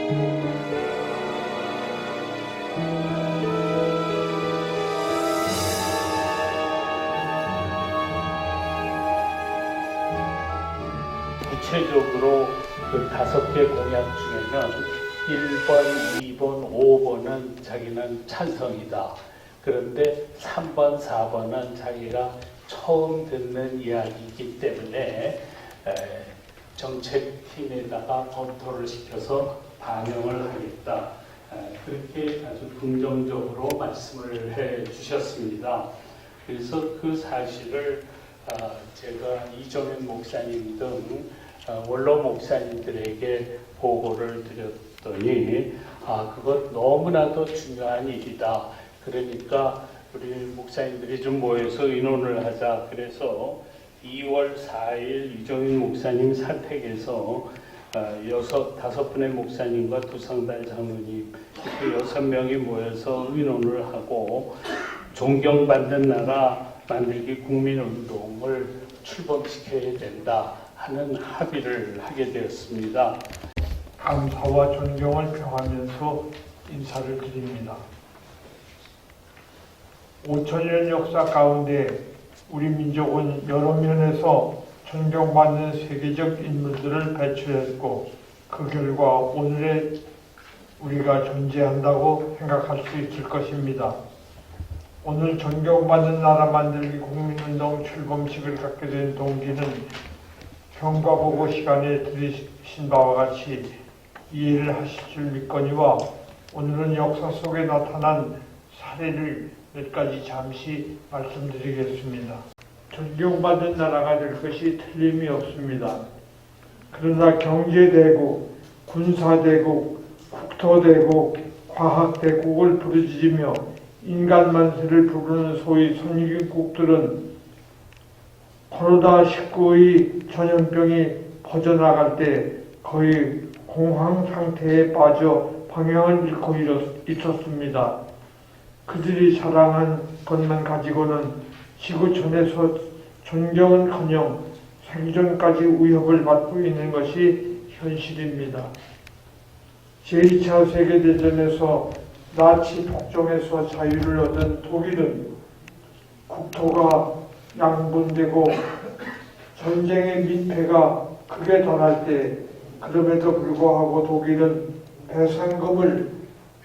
구체적으로 그 5개 공약 중에는 1번, 2번, 5번은 자기는 찬성이다. 그런데 3번, 4번은 자기가 처음 듣는 이야기이기 때문에 정책팀에다가 검토를 시켜서 반영을 하겠다. 그렇게 아주 긍정적으로 말씀을 해 주셨습니다. 그래서 그 사실을 제가 이종현 목사님 등 원로 목사님들에게 보고를 드렸더니 그것 너무나도 중요한 일이다. 그러니까 우리 목사님들이 좀 모여서 의논을 하자. 그래서 2월 4일 이종현 목사님 사택에서 5분의 목사님과 두성달 장로님 이렇게 6명이 모여서 의논을 하고 존경받는 나라 만들기 국민운동을 출범시켜야 된다 하는 합의를 하게 되었습니다. 감사와 존경을 표하면서 인사를 드립니다. 5천년 역사 가운데 우리 민족은 여러 면에서 존경받는 세계적 인물들을 배출했고 그 결과 오늘의 우리가 존재한다고 생각할 수 있을 것입니다. 오늘 존경받는 나라 만들기 국민운동 출범식을 갖게 된 동기는 경과 보고 시간에 들으신 바와 같이 이해를 하실 줄 믿거니와 오늘은 역사 속에 나타난 사례를 몇 가지 잠시 말씀드리겠습니다. 존경받는 나라가 될 것이 틀림이 없습니다. 그러나 경제대국, 군사대국, 국토대국, 과학대국을 부르짖으며 인간 만세를 부르는 소위 선진국들은 코로나19의 전염병이 퍼져나갈 때 거의 공황 상태에 빠져 방향을 잃고 있었습니다. 그들이 자랑한 것만 가지고는 지구촌에서 존경은커녕 생존까지 위협을 받고 있는 것이 현실입니다. 제2차 세계대전에서 나치 복종에서 자유를 얻은 독일은 국토가 양분되고 전쟁의 민폐가 극에 달할 때 그럼에도 불구하고 독일은 배상금을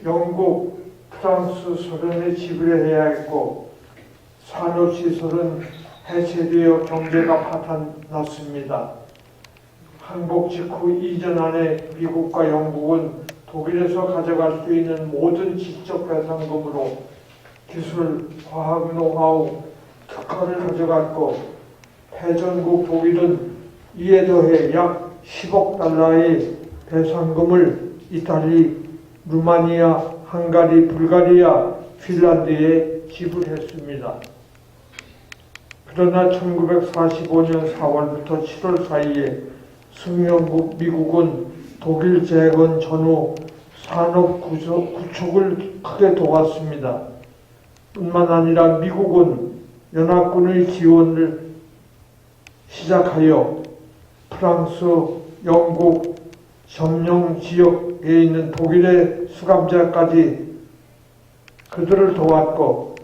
영국, 프랑스, 소련에 지불해야 했고 산업시설은 해체되어 경제가 파탄났습니다. 항복 직후 2년 안에 미국과 영국은 독일에서 가져갈 수 있는 모든 지적 배상금으로 기술, 과학, 노하우, 특허를 가져갔고 패전국 독일은 이에 더해 약 10억 달러의 배상금을 이탈리, 루마니아, 헝가리, 불가리아, 핀란드에 지불했습니다. 그러나 1945년 4월부터 7월 사이에 승용국 미국은 독일 재건 전후 산업 구축을 크게 도왔습니다. 뿐만 아니라 미국은 연합군의 지원을 시작하여 프랑스, 영국, 점령 지역에 있는 독일의 수감자까지 그들을 도왔고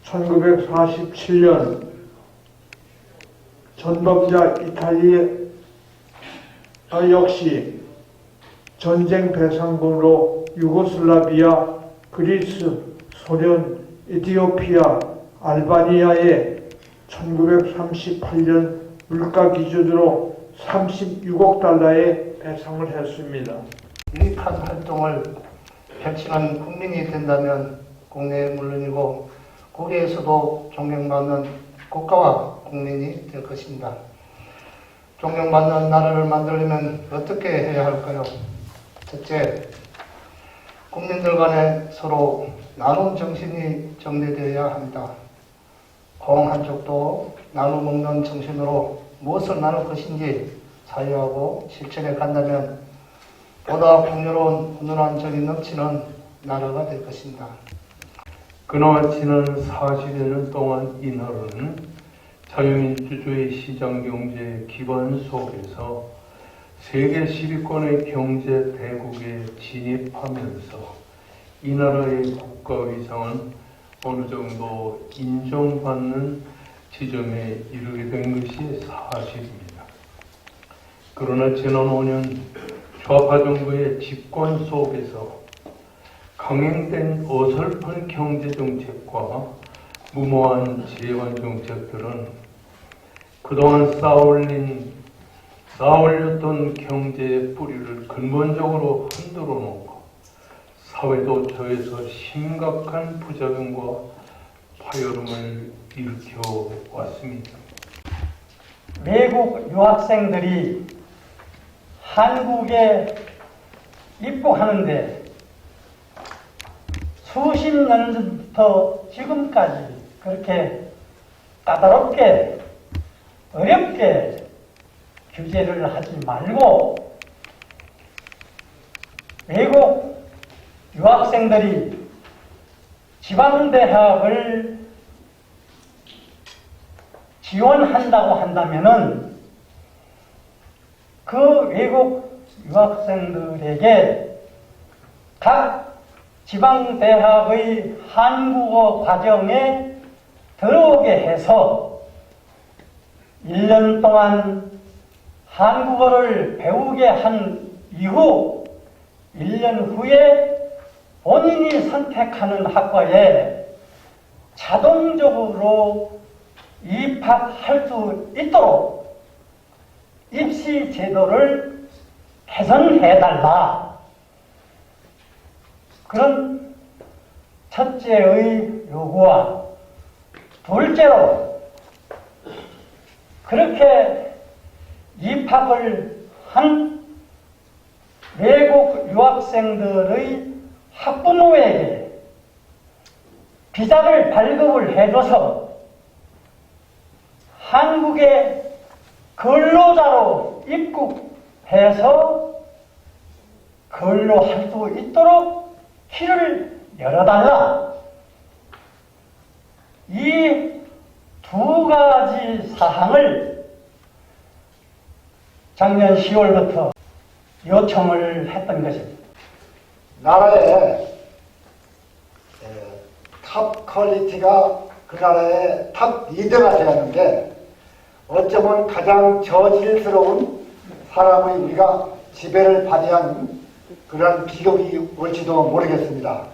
1947년 전범자 이탈리아 역시 전쟁 배상금으로 유고슬라비아, 그리스, 소련, 에티오피아, 알바니아에 1938년 물가 기준으로 36억 달러의 배상을 했습니다. 유익한 활동을 펼치는 국민이 된다면 국내에 물론이고 국외에서도 존경받는 국가와 국민이 될 것입니다. 존경받는 나라를 만들려면 어떻게 해야 할까요? 첫째, 국민들 간에 서로 나눔 정신이 정대되어야 합니다. 공 한쪽도 나눠 먹는 정신으로 무엇을 나눌 것인지 사유하고 실천해 간다면 보다 풍요로운 훈훈한 정이 넘치는 나라가 될 것입니다. 그나마 지난 40여 년 동안 인허는 자유민주주의 시장경제의 기본 속에서 세계 10위권의 경제 대국에 진입하면서 이 나라의 국가 위상은 어느 정도 인정받는 지점에 이르게 된 것이 사실입니다. 그러나 지난 5년 좌파 정부의 집권 속에서 강행된 어설픈 경제정책과 무모한 재원정책들은 그동안 쌓아올렸던 경제의 뿌리를 근본적으로 흔들어 놓고 사회도 저에서 심각한 부작용과 파열음을 일으켜 왔습니다. 외국 유학생들이 한국에 입국하는데 수십 년 전부터 지금까지 그렇게 까다롭게 어렵게 규제를 하지 말고 외국 유학생들이 지방대학을 지원한다고 한다면은 그 외국 유학생들에게 각 지방대학의 한국어 과정에 들어오게 해서 1년 동안 한국어를 배우게 한 이후 1년 후에 본인이 선택하는 학과에 자동적으로 입학할 수 있도록 입시 제도를 개선해달라. 그런 첫째의 요구와 둘째로 그렇게 입학을 한 외국 유학생들의 학부모에게 비자를 발급을 해줘서 한국에 근로자로 입국해서 근로할 수 있도록 길을 열어달라. 이 두 가지 사항을 작년 10월부터 요청을 했던 것입니다. 나라의 탑 퀄리티가 그 나라의 탑 리더가 되었는데 어쩌면 가장 저질스러운 사람의 우리가 지배를 발휘한 그런 기록이 올지도 모르겠습니다.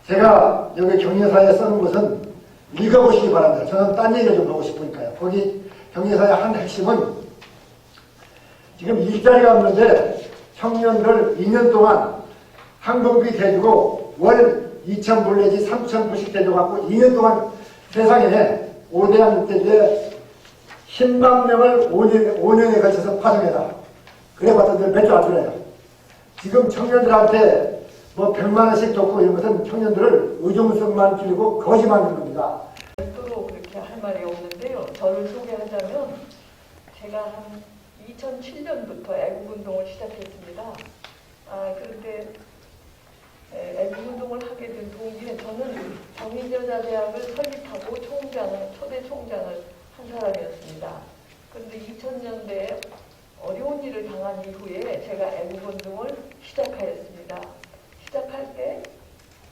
제가 여기 경제사에 써놓은 것은 읽어보시기 바랍니다. 저는 딴 얘기를 좀 하고 싶으니까요. 거기 경제사의 한 핵심은 지금 일자리가 없는데 청년들 2년 동안 항공비 대주고 월 2,000불 내지 3,000불씩 대줘갖고 2년 동안 세상에 5대양 6대주에 10만 명을 5년에 걸쳐서 파송해라. 그래 봤더니 몇 주 안 들어요. 지금 청년들한테 뭐 100만 원씩 줬고 이런 것은 청년들을 의존성만 줄이고 거지 만드는 겁니다. 별도로 그렇게 할 말이 없는데요. 저를 소개하자면 제가 한 2007년부터 애국운동을 시작했습니다. 그런데 애국운동을 하게 된 동기에 저는 경인여자대학을 설립하고 초대 총장을 한 사람이었습니다. 그런데 2000년대에 어려운 일을 당한 이후에 제가 애국운동을 시작하였습니다. 시작할 때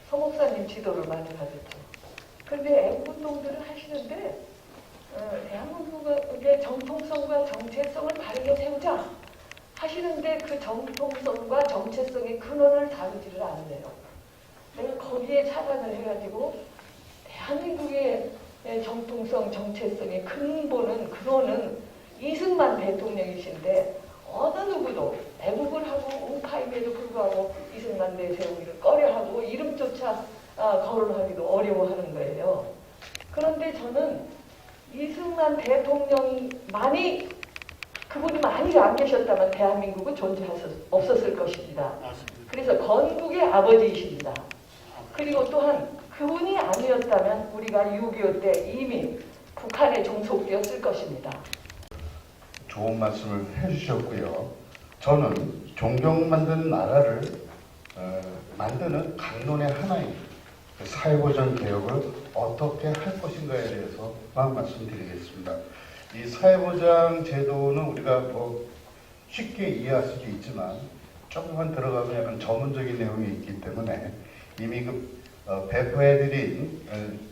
서목사님 지도를 많이 받았죠. 그런데 애국운동들을 하시는데 대한민국의 정통성과 정체성을 바르게 세우자 하시는데 그 정통성과 정체성의 근원을 다루지를 않으네요. 내가 거기에 착안을 해가지고 대한민국의 정통성, 정체성의 근원은 이승만 대통령이신데 어느 누구도 애국을 하고 웅파임에도 불구하고 이승만 내세우기를 꺼려하고 이름조차 거론하기도 어려워하는 거예요. 그런데 저는 이승만 대통령만이 그분이 많이 안 계셨다면 대한민국은 없었을 것입니다. 그래서 건국의 아버지이십니다. 그리고 또한 그분이 아니었다면 우리가 6.25 때 이미 북한에 종속되었을 것입니다. 좋은 말씀을 해주셨고요. 저는 존경 만든 나라를 만드는 강론의 하나입니다. 사회보장 개혁을 어떻게 할 것인가에 대해서만 말씀드리겠습니다. 이 사회보장 제도는 우리가 쉽게 이해할 수도 있지만 조금만 들어가면 약간 전문적인 내용이 있기 때문에 이미 배포해드린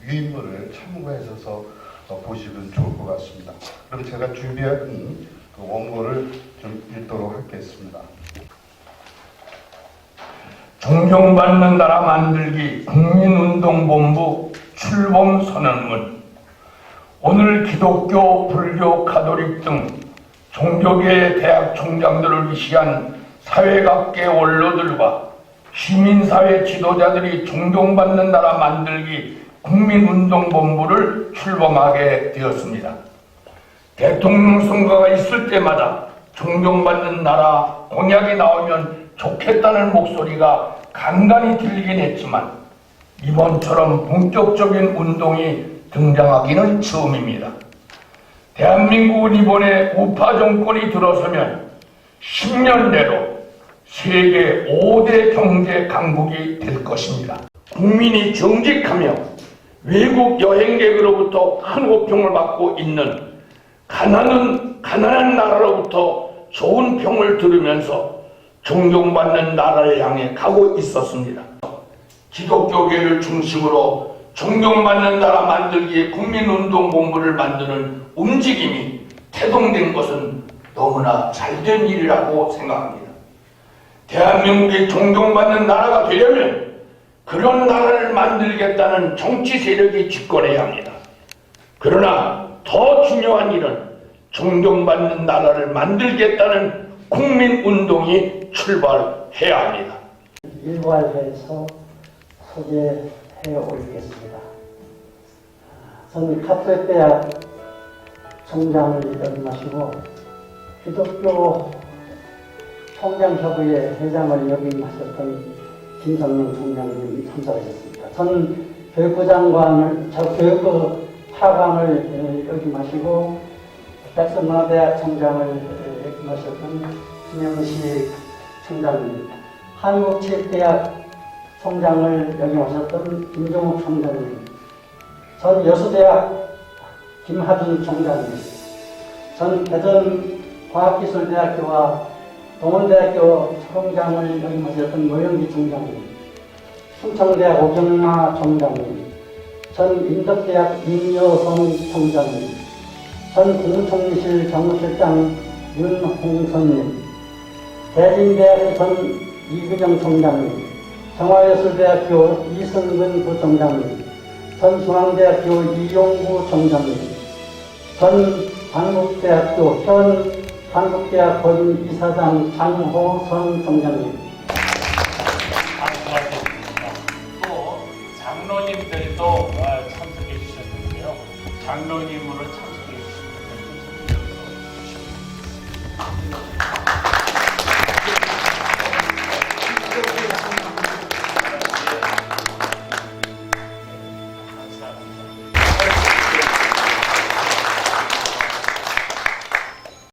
유인물을 참고하셔서 보시면 좋을 것 같습니다. 그럼 제가 준비한 그 원고를 좀 읽도록 하겠습니다. 존경받는 나라 만들기 국민운동본부 출범 선언문. 오늘 기독교, 불교, 가톨릭 등 종교계 대학 총장들을 위시한 사회각계 원로들과 시민사회 지도자들이 존경받는 나라 만들기 국민운동본부를 출범하게 되었습니다. 대통령 선거가 있을 때마다 존경받는 나라 공약이 나오면 좋겠다는 목소리가 간간히 들리긴 했지만 이번처럼 본격적인 운동이 등장하기는 처음입니다. 대한민국은 이번에 우파 정권이 들어서면 10년 내로 세계 5대 경제 강국이 될 것입니다. 국민이 정직하며 외국 여행객으로부터 큰 호평을 받고 있는 가난한 나라로부터 좋은 평을 들으면서 존경받는 나라를 향해 가고 있었습니다. 기독교계를 중심으로 존경받는 나라 만들기의 국민운동본부를 만드는 움직임이 태동된 것은 너무나 잘된 일이라고 생각합니다. 대한민국이 존경받는 나라가 되려면 그런 나라를 만들겠다는 정치 세력이 집권해야 합니다. 그러나 더 중요한 일은 존경받는 나라를 만들겠다는 국민운동이 출발해야 합니다. 일괄해서 소개해 올리겠습니다. 저는 카톨릭대학 총장을 역임하시고 기독교 총장협의회 회장을 역임하셨던 김성명 총장님이 참석하셨습니다. 저는 교육부 차관을 역임하시고 백선문화대학 총장을 역임하셨던 김영식 총장님, 한국체육대학 총장을 역임하셨던 김종욱 총장님, 전 여수대학 김하준 총장님, 전 대전과학기술대학교와 동원대학교 총장을 역임하셨던 노영기 총장님, 충청대학 오경마 총장님, 전 인덕대학 임여성 총장님, 전 국무총리실 정무실장 윤홍선님, 대진대학교 전 이근영 총장님, 정화예술대학교 이승근 부총장님, 전 중앙대학교 이용구 총장님, 전 한국대학교 현 한국대학 법인 이사장 장호선 총장님. 수고하셨습니다. 또 장로님들도 참석해 주셨는데요. 장로님으로